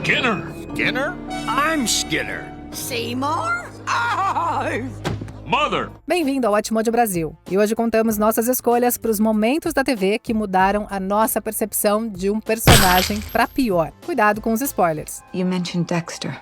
Skinner. Skinner? I'm Skinner. Seymour? Ah! Mother. Bem-vindo ao Watchmode Brasil. E hoje contamos nossas escolhas para os momentos da TV que mudaram a nossa percepção de um personagem para pior. Cuidado com os spoilers. You mentioned Dexter.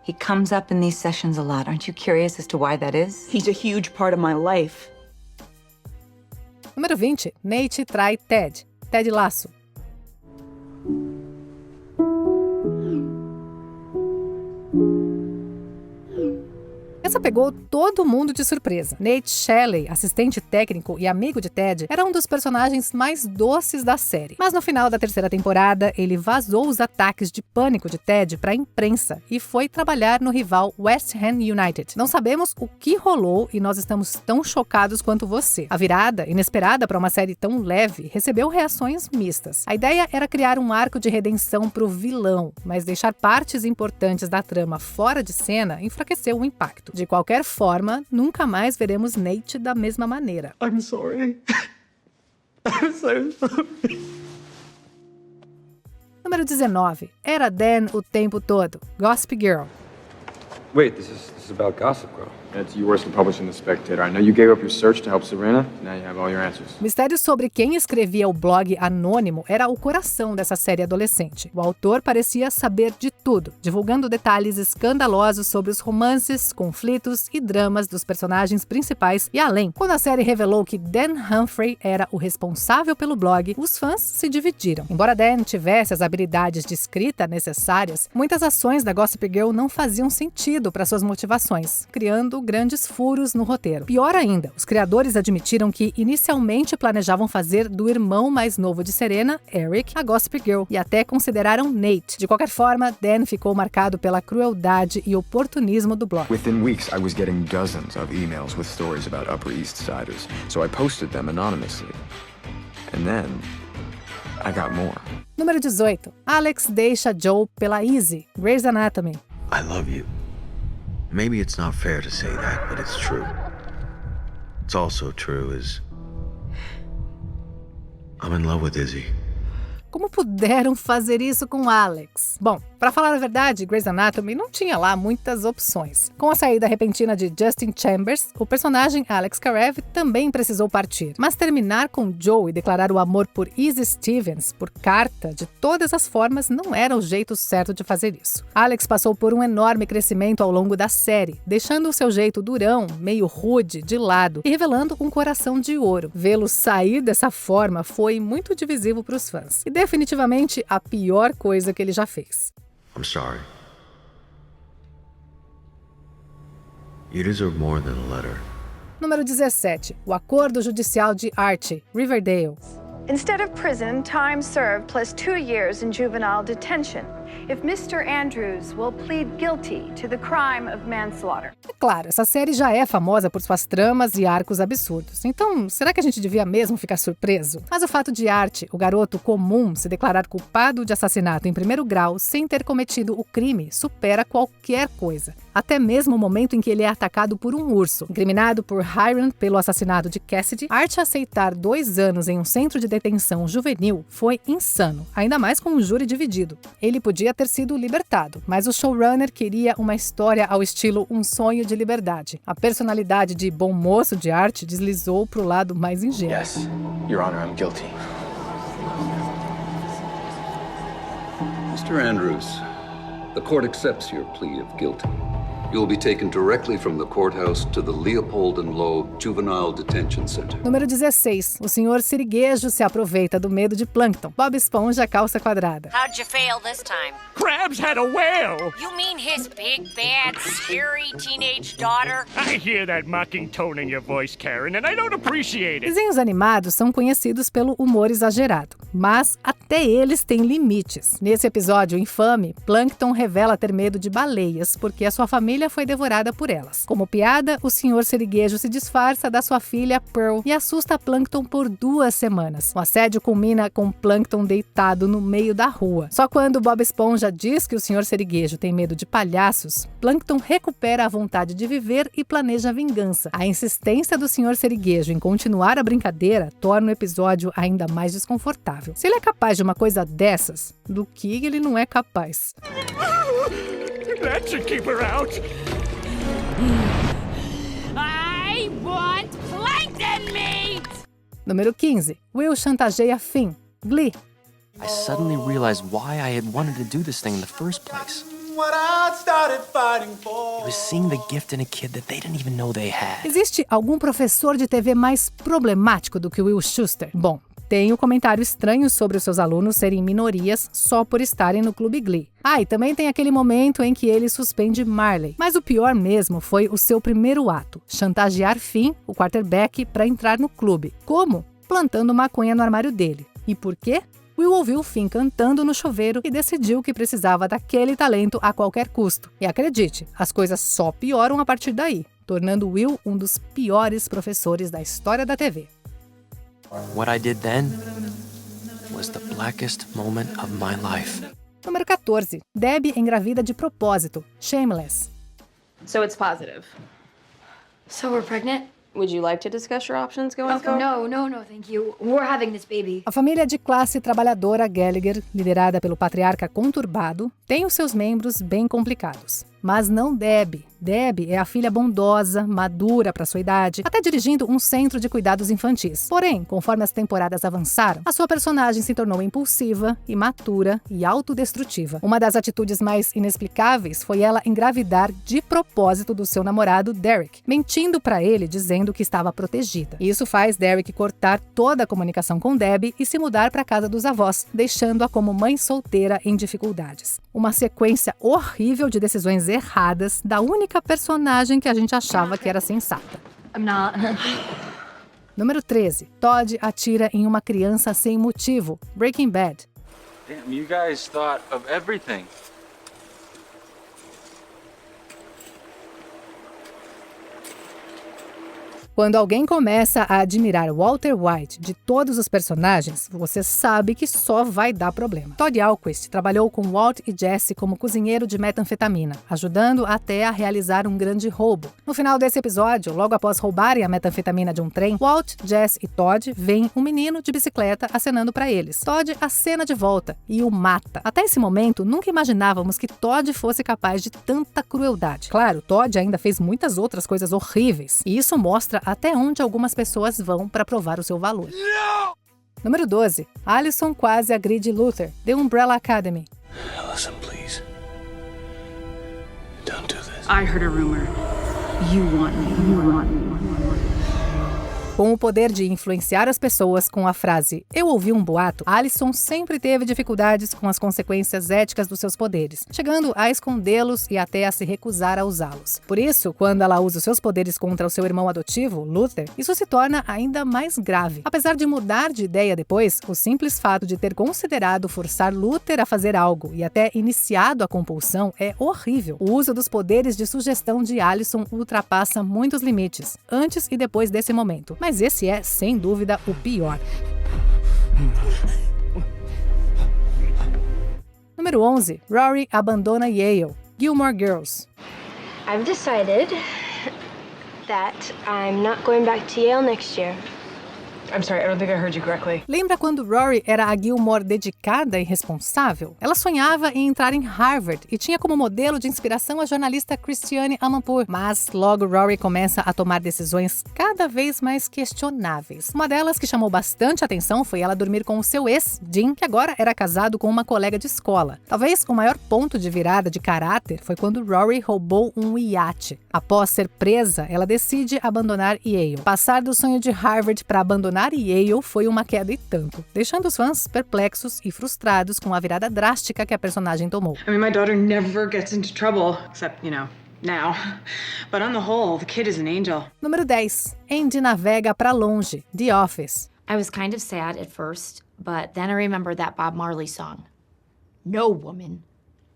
He comes up in these sessions a lot. Aren't you curious as to why that is? He's a huge part of my life. Número 20. Nate trai Ted. Ted Lasso. Essa pegou todo mundo de surpresa. Nate Shelley, assistente técnico e amigo de Ted, era um dos personagens mais doces da série. Mas no final da terceira temporada, ele vazou os ataques de pânico de Ted para a imprensa e foi trabalhar no rival West Ham United. Não sabemos o que rolou e nós estamos tão chocados quanto você. A virada, inesperada para uma série tão leve, recebeu reações mistas. A ideia era criar um arco de redenção para o vilão, mas deixar partes importantes da trama fora de cena enfraqueceu o impacto. De qualquer forma, nunca mais veremos Nate da mesma maneira. I'm sorry. I'm so sorry. Número 19. Era Dan o tempo todo. Gossip Girl. Wait, this is about Gossip Girl. It's you worse than publishing The Spectator. I know you gave up your search to help Serena. Now you have all your answers. O mistério sobre quem escrevia o blog anônimo era o coração dessa série adolescente. O autor parecia saber de tudo, divulgando detalhes escandalosos sobre os romances, conflitos e dramas dos personagens principais e além. Quando a série revelou que Dan Humphrey era o responsável pelo blog, os fãs se dividiram. Embora Dan tivesse as habilidades de escrita necessárias, muitas ações da Gossip Girl não faziam sentido para suas motivações, criando grandes furos no roteiro. Pior ainda, os criadores admitiram que inicialmente planejavam fazer do irmão mais novo de Serena, Eric, a Gossip Girl, e até consideraram Nate. De qualquer forma, Dan ficou marcado pela crueldade e oportunismo do blog. Within weeks, I was getting dozens of emails with stories about Upper East Siders, so I posted them anonymously. And then, I got more. Número 18. Alex deixa Joe pela Izzy, Grey's Anatomy. I love you. Maybe it's not fair to say that, but it's true. It's also true is I'm in love with Izzy. Como puderam fazer isso com Alex? Bom, para falar a verdade, Grey's Anatomy não tinha lá muitas opções. Com a saída repentina de Justin Chambers, o personagem Alex Karev também precisou partir. Mas terminar com Joe e declarar o amor por Izzy Stevens por carta, de todas as formas, não era o jeito certo de fazer isso. Alex passou por um enorme crescimento ao longo da série, deixando o seu jeito durão, meio rude, de lado e revelando um coração de ouro. Vê-lo sair dessa forma foi muito divisivo para os fãs. E definitivamente a pior coisa que ele já fez. I'm sorry. You deserve more than a letter. Número 17. O acordo judicial de Archie, Riverdale. Instead of prison, time served plus 2 years in juvenile detention if Mr. Andrews will plead guilty to the crime of manslaughter. É claro, essa série já é famosa por suas tramas e arcos absurdos. Então, será que a gente devia mesmo ficar surpreso? Mas o fato de Archie, o garoto comum, se declarar culpado de assassinato em primeiro grau sem ter cometido o crime supera qualquer coisa. Até mesmo o momento em que ele é atacado por um urso. Incriminado por Hiram pelo assassinato de Cassidy, Archie aceitar 2 anos em um centro de detenção juvenil foi insano, ainda mais com um júri dividido. Ele podia ter sido libertado, mas o showrunner queria uma história ao estilo Um Sonho de Liberdade. A personalidade de bom moço de Archie deslizou para o lado mais ingênuo. Yes, Your Honor, I'm guilty. Mr. Andrews, the court accepts your plea of guilty. You will be taken directly from the courthouse to the Leopold and Lowe Juvenile Detention Center. Número 16. O senhor Siriguejo se aproveita do medo de Plankton. Bob Esponja, calça quadrada. How'd you fail this time? Krabs had a whale. You mean his big, bad, scary teenage daughter? I hear that mocking tone in your voice, Karen, and I don't appreciate it. Desenhos animados são conhecidos pelo humor exagerado, mas até eles têm limites. Nesse episódio infame, Plankton revela ter medo de baleias porque a sua família família foi devorada por elas. Como piada, o Sr. Siriguejo se disfarça da sua filha Pearl e assusta Plankton por 2 semanas. O assédio culmina com Plankton deitado no meio da rua. Só quando Bob Esponja diz que o Sr. Siriguejo tem medo de palhaços, Plankton recupera a vontade de viver e planeja vingança. A insistência do Sr. Siriguejo em continuar a brincadeira torna o episódio ainda mais desconfortável. Se ele é capaz de uma coisa dessas, do que ele não é capaz? That should keep her out. I want plankton meat! Número 15. Will chantageia Finn. Glee. I suddenly realized why I had wanted to do this thing in the first place. It was seeing the gift in a kid that they didn't even know they had. Existe algum professor de TV mais problemático do que Will Schuester? Bom, tem o comentário estranho sobre os seus alunos serem minorias só por estarem no Clube Glee. E também tem aquele momento em que ele suspende Marley. Mas o pior mesmo foi o seu primeiro ato, chantagear Finn, o quarterback, para entrar no clube. Como? Plantando maconha no armário dele. E por quê? Will ouviu Finn cantando no chuveiro e decidiu que precisava daquele talento a qualquer custo. E acredite, as coisas só pioram a partir daí, tornando Will um dos piores professores da história da TV. What I did then was the blackest moment of my life. Número 14. Debbie engravida de propósito. Shameless. So it's positive. So we're pregnant? Would you like to discuss your options going forward? No, thank you. We're having this baby. A família de classe trabalhadora Gallagher, liderada pelo patriarca conturbado, tem os seus membros bem complicados. Mas não Debbie. Debbie é a filha bondosa, madura para sua idade, até dirigindo um centro de cuidados infantis. Porém, conforme as temporadas avançaram, a sua personagem se tornou impulsiva, imatura e autodestrutiva. Uma das atitudes mais inexplicáveis foi ela engravidar de propósito do seu namorado Derek, mentindo para ele dizendo que estava protegida. Isso faz Derek cortar toda a comunicação com Debbie e se mudar para a casa dos avós, deixando-a como mãe solteira em dificuldades. Uma sequência horrível de decisões erradas da única personagem que a gente achava que era sensata. I'm not. Número 13. Todd atira em uma criança sem motivo. Breaking Bad. Damn, you guys thought of everything. Quando alguém começa a admirar Walter White de todos os personagens, você sabe que só vai dar problema. Todd Alquist trabalhou com Walt e Jesse como cozinheiro de metanfetamina, ajudando até a realizar um grande roubo. No final desse episódio, logo após roubarem a metanfetamina de um trem, Walt, Jesse e Todd veem um menino de bicicleta acenando para eles. Todd acena de volta e o mata. Até esse momento, nunca imaginávamos que Todd fosse capaz de tanta crueldade. Claro, Todd ainda fez muitas outras coisas horríveis, e isso mostra até onde algumas pessoas vão para provar o seu valor. No! Número 12. Allison quase agride Luther, The Umbrella Academy. Allison, please. Don't do this. I heard a rumor. You want me. Com o poder de influenciar as pessoas com a frase "eu ouvi um boato", Allison sempre teve dificuldades com as consequências éticas dos seus poderes, chegando a escondê-los e até a se recusar a usá-los. Por isso, quando ela usa os seus poderes contra o seu irmão adotivo, Luther, isso se torna ainda mais grave. Apesar de mudar de ideia depois, o simples fato de ter considerado forçar Luther a fazer algo e até iniciado a compulsão é horrível. O uso dos poderes de sugestão de Allison ultrapassa muitos limites, antes e depois desse momento. Mas esse é, sem dúvida, o pior. Número 11. Rory abandona Yale. Gilmore Girls. I've decided that I'm not going back to Yale next year. I'm sorry, I don't think I heard you correctly. Lembra quando Rory era a Gilmore dedicada e responsável? Ela sonhava em entrar em Harvard e tinha como modelo de inspiração a jornalista Christiane Amanpour. Mas logo Rory começa a tomar decisões cada vez mais questionáveis. Uma delas que chamou bastante atenção foi ela dormir com o seu ex, Jim, que agora era casado com uma colega de escola. Talvez o maior ponto de virada de caráter foi quando Rory roubou um iate. Após ser presa, ela decide abandonar Yale. Passar do sonho de Harvard para abandonar Yale foi uma queda e tanto, deixando os fãs perplexos e frustrados com a virada drástica que a personagem tomou. I mean, my daughter never gets into trouble, except, now. But on the whole, the kid is an angel. Número 10. Andy navega pra longe. The Office. I was kind of sad at first, but then I remembered that Bob Marley song. No woman,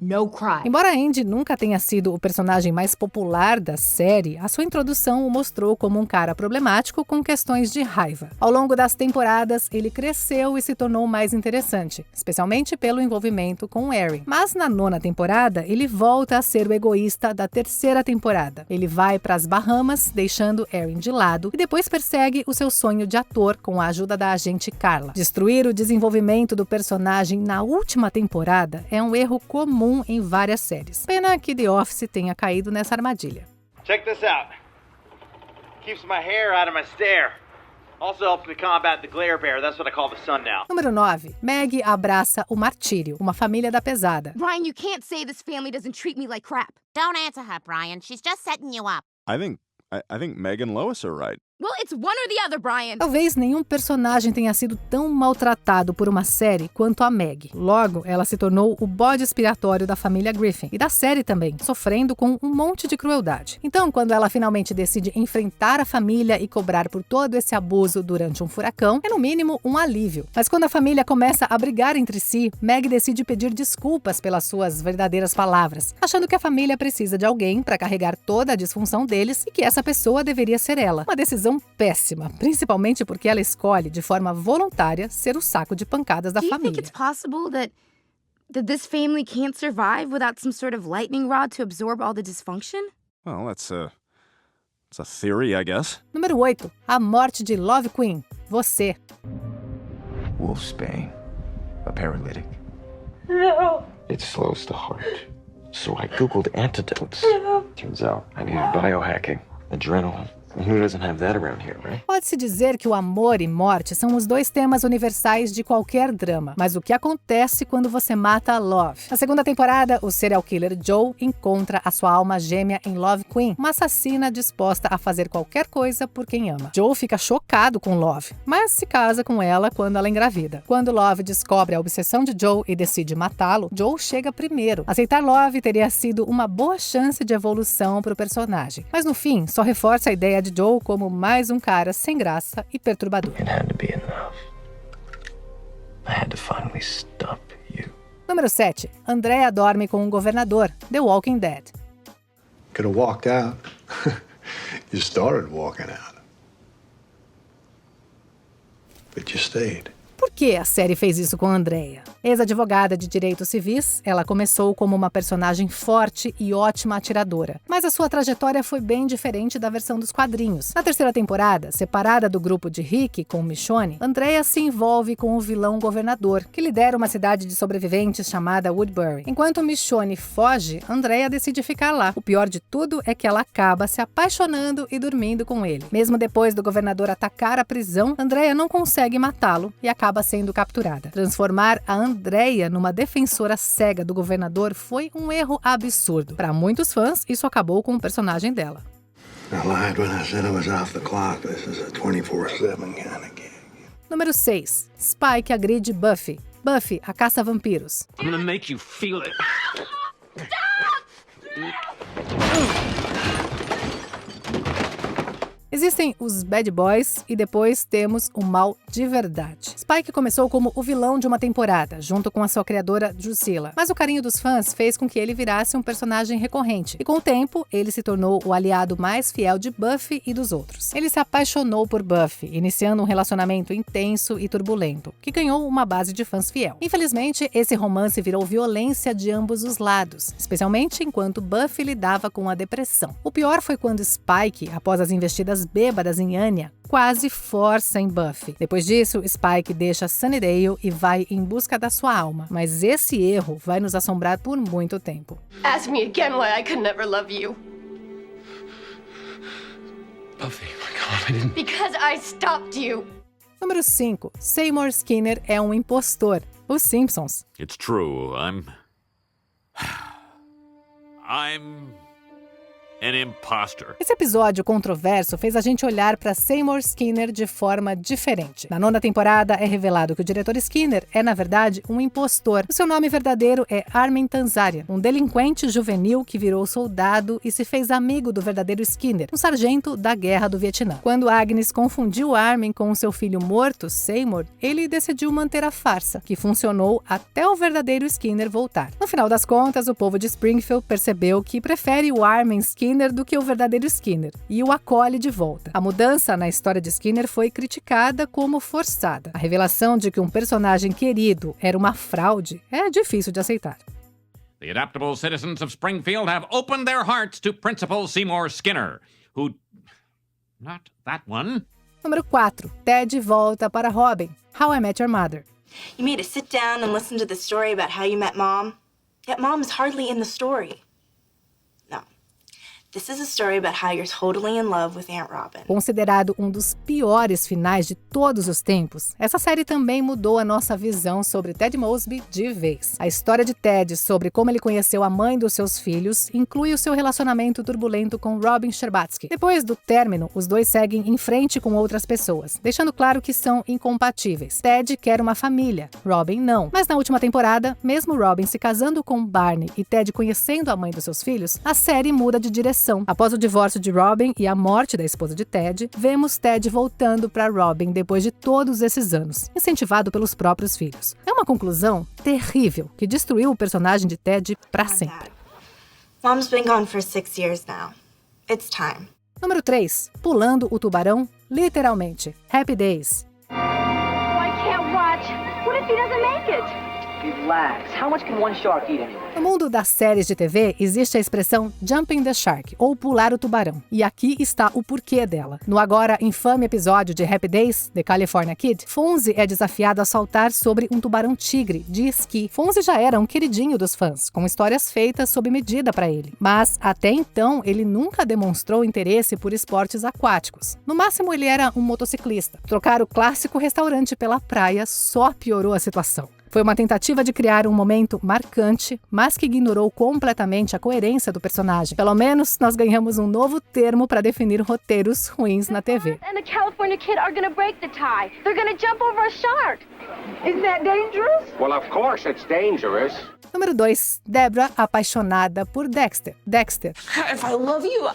no cry. Embora Andy nunca tenha sido o personagem mais popular da série, a sua introdução o mostrou como um cara problemático com questões de raiva. Ao longo das temporadas, ele cresceu e se tornou mais interessante, especialmente pelo envolvimento com Erin. Mas na 9ª temporada, ele volta a ser o egoísta da 3ª temporada. Ele vai para as Bahamas, deixando Erin de lado, e depois persegue o seu sonho de ator com a ajuda da agente Carla. Destruir o desenvolvimento do personagem na última temporada é um erro comum em várias séries. Pena que The Office tenha caído nessa armadilha. Check this out. Keeps my hair out of my stare. Also helps me combat the glare bear. That's what I call the sun now. Número 9. Meg abraça o martírio, uma família da pesada. Brian, you can't say this family doesn't treat me like crap. Don't answer her, Brian. She's just setting you up. I think Meg and Lois are right. Well, it's one or the other, Brian. Talvez nenhum personagem tenha sido tão maltratado por uma série quanto a Meg. Logo, ela se tornou o bode expiatório da família Griffin e da série também, sofrendo com um monte de crueldade. Então, quando ela finalmente decide enfrentar a família e cobrar por todo esse abuso durante um furacão, é no mínimo um alívio. Mas quando a família começa a brigar entre si, Meg decide pedir desculpas pelas suas verdadeiras palavras, achando que a família precisa de alguém para carregar toda a disfunção deles e que essa pessoa deveria ser ela. Uma decisão péssima, principalmente porque ela escolhe, de forma voluntária, ser o saco de pancadas da família. Do you think it's possible that this family can't survive without some sort of lightning rod to absorb all the dysfunction? Well, that's a theory, I guess. Número 8. A morte de Love Queen. Você. Wolfsbane, a paralytic. No. It slows the heart. So I Googled antidotes. Turns out I needed biohacking, adrenaline. Who doesn't have that around here, right? Pode-se dizer que o amor e morte são os 2 temas universais de qualquer drama, mas o que acontece quando você mata a Love? Na 2ª temporada, o serial killer Joe encontra a sua alma gêmea em Love Queen, uma assassina disposta a fazer qualquer coisa por quem ama. Joe fica chocado com Love, mas se casa com ela quando ela engravida. Quando Love descobre a obsessão de Joe e decide matá-lo, Joe chega primeiro. Aceitar Love teria sido uma boa chance de evolução para o personagem, mas no fim só reforça a ideia de Joe como mais um cara sem graça e perturbador. It had to be enough. I had to finally stop you. Número 7. Andrea dorme com um governador, The Walking Dead. Could have walked out. You started walking out. But you stayed. Por que a série fez isso com Andrea? Ex-advogada de direitos civis, ela começou como uma personagem forte e ótima atiradora. Mas a sua trajetória foi bem diferente da versão dos quadrinhos. Na 3ª temporada, separada do grupo de Rick com Michonne, Andrea se envolve com o vilão governador, que lidera uma cidade de sobreviventes chamada Woodbury. Enquanto Michonne foge, Andrea decide ficar lá. O pior de tudo é que ela acaba se apaixonando e dormindo com ele. Mesmo depois do governador atacar a prisão, Andrea não consegue matá-lo e acaba sendo capturada. Transformar a Andrea numa defensora cega do governador foi um erro absurdo. Para muitos fãs, isso acabou com o personagem dela. I lied when I said I was off the clock. This is a 24/7 kind of gig. Número 6. Spike agride Buffy. Buffy, a caça-vampiros. I'm gonna make you feel it. Existem os bad boys e depois temos o mal de verdade. Spike começou como o vilão de uma temporada, junto com a sua criadora Drusilla, mas o carinho dos fãs fez com que ele virasse um personagem recorrente, e com o tempo, ele se tornou o aliado mais fiel de Buffy e dos outros. Ele se apaixonou por Buffy, iniciando um relacionamento intenso e turbulento, que ganhou uma base de fãs fiel. Infelizmente, esse romance virou violência de ambos os lados, especialmente enquanto Buffy lidava com a depressão. O pior foi quando Spike, após as investidas bêbadas em Anya, quase força em Buffy. Depois disso, Spike deixa Sunnydale e vai em busca da sua alma. Mas esse erro vai nos assombrar por muito tempo. Ask me again why I could never love you. Buffy, my God, I didn't... Because I stopped you. Número 5. Seymour Skinner é um impostor. Os Simpsons. It's true, I'm an imposter. Esse episódio controverso fez a gente olhar para Seymour Skinner de forma diferente. Na 9ª temporada é revelado que o diretor Skinner é, na verdade, um impostor. O seu nome verdadeiro é Armin Tanzarian, um delinquente juvenil que virou soldado e se fez amigo do verdadeiro Skinner, um sargento da Guerra do Vietnã. Quando Agnes confundiu Armin com seu filho morto, Seymour, ele decidiu manter a farsa, que funcionou até o verdadeiro Skinner voltar. No final das contas, o povo de Springfield percebeu que prefere o Armin Skinner do que o verdadeiro Skinner e o acolhe de volta. A mudança na história de Skinner foi criticada como forçada. A revelação de que um personagem querido era uma fraude é difícil de aceitar. The adaptable citizens of Springfield have opened their hearts to Principal Seymour Skinner, who... Not that one. Número 4. Ted volta para Robin. How I Met Your Mother. You made us sit down and listen to the story about how you met Mom. Yet Mom is hardly in the story. No. This is a story about how you're totally in love with Aunt Robin. Considerado um dos piores finais de todos os tempos, essa série também mudou a nossa visão sobre Ted Mosby de vez. A história de Ted sobre como ele conheceu a mãe dos seus filhos inclui o seu relacionamento turbulento com Robin Scherbatsky. Depois do término, os dois seguem em frente com outras pessoas, deixando claro que são incompatíveis. Ted quer uma família, Robin não. Mas na última temporada, mesmo Robin se casando com Barney e Ted conhecendo a mãe dos seus filhos, a série muda de direção. Após o divórcio de Robin e a morte da esposa de Ted, vemos Ted voltando para Robin depois de todos esses anos, incentivado pelos próprios filhos. É uma conclusão terrível que destruiu o personagem de Ted para sempre. Mom's been gone for 6 years now. It's time. Número 3. Pulando o tubarão, literalmente. Happy Days. I can't watch. What if he doesn't make it? Relax. How much can one shark eat anyway? No mundo das séries de TV, existe a expressão jumping the shark, ou pular o tubarão. E aqui está o porquê dela. No agora infame episódio de Happy Days, The California Kid, Fonzie é desafiado a saltar sobre um tubarão-tigre de esqui. Fonzie já era um queridinho dos fãs, com histórias feitas sob medida para ele. Mas, até então, ele nunca demonstrou interesse por esportes aquáticos. No máximo, ele era um motociclista. Trocar o clássico restaurante pela praia só piorou a situação. Foi uma tentativa de criar um momento marcante, mas que ignorou completamente a coerência do personagem. Pelo menos, nós ganhamos um novo termo para definir roteiros ruins na TV. And the California Kid are gonna break the tie. They're gonna jump over a shark. Isn't that dangerous? Well, of course it's dangerous. Número 2. Deborah apaixonada por Dexter. Dexter. If I love you,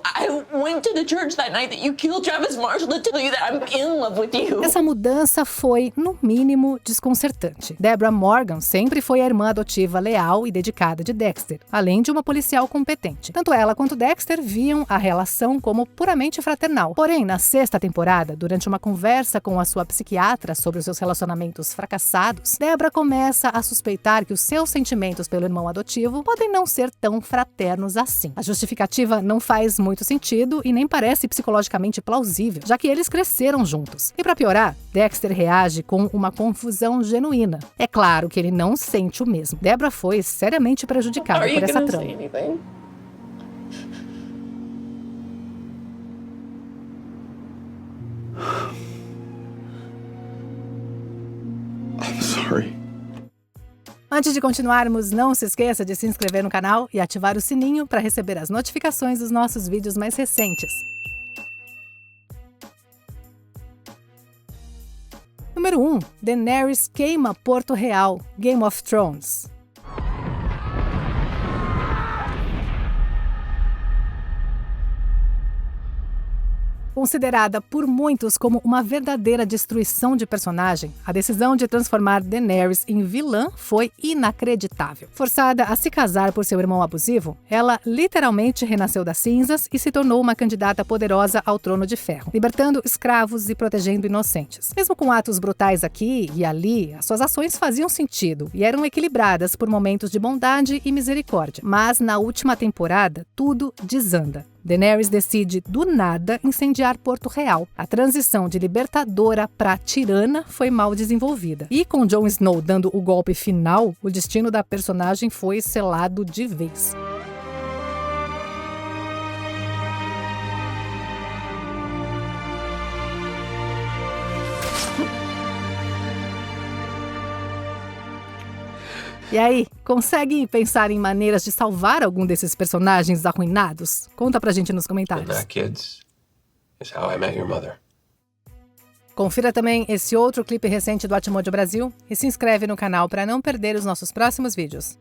I went to the church that night that you killed Travis Marshall to tell you that I'm in love with you. Essa mudança foi, no mínimo, desconcertante. Deborah Morgan sempre foi a irmã adotiva leal e dedicada de Dexter, além de uma policial competente. Tanto ela quanto Dexter viam a relação como puramente fraternal. Porém, na 6ª temporada, durante uma conversa com a sua psiquiatra sobre os seus relacionamentos fracassados, Deborah começa a suspeitar que os seus sentimentos pelo irmão adotivo podem não ser tão fraternos assim. A justificativa não faz muito sentido e nem parece psicologicamente plausível, já que eles cresceram juntos. E para piorar, Dexter reage com uma confusão genuína. É claro que ele não sente o mesmo. Deborah foi seriamente prejudicada por essa trama. I'm sorry. Antes de continuarmos, não se esqueça de se inscrever no canal e ativar o sininho para receber as notificações dos nossos vídeos mais recentes. Número 1. Daenerys queima Porto Real, Game of Thrones. Considerada por muitos como uma verdadeira destruição de personagem, a decisão de transformar Daenerys em vilã foi inacreditável. Forçada a se casar por seu irmão abusivo, ela literalmente renasceu das cinzas e se tornou uma candidata poderosa ao trono de ferro, libertando escravos e protegendo inocentes. Mesmo com atos brutais aqui e ali, as suas ações faziam sentido e eram equilibradas por momentos de bondade e misericórdia. Mas na última temporada, tudo desanda. Daenerys decide, do nada, incendiar Porto Real. A transição de libertadora para tirana foi mal desenvolvida. E com Jon Snow dando o golpe final, o destino da personagem foi selado de vez. E aí, conseguem pensar em maneiras de salvar algum desses personagens arruinados? Conta pra gente nos comentários. That, kids, is how I met your mother. Confira também esse outro clipe recente do Atmojo Brasil e se inscreve no canal para não perder os nossos próximos vídeos.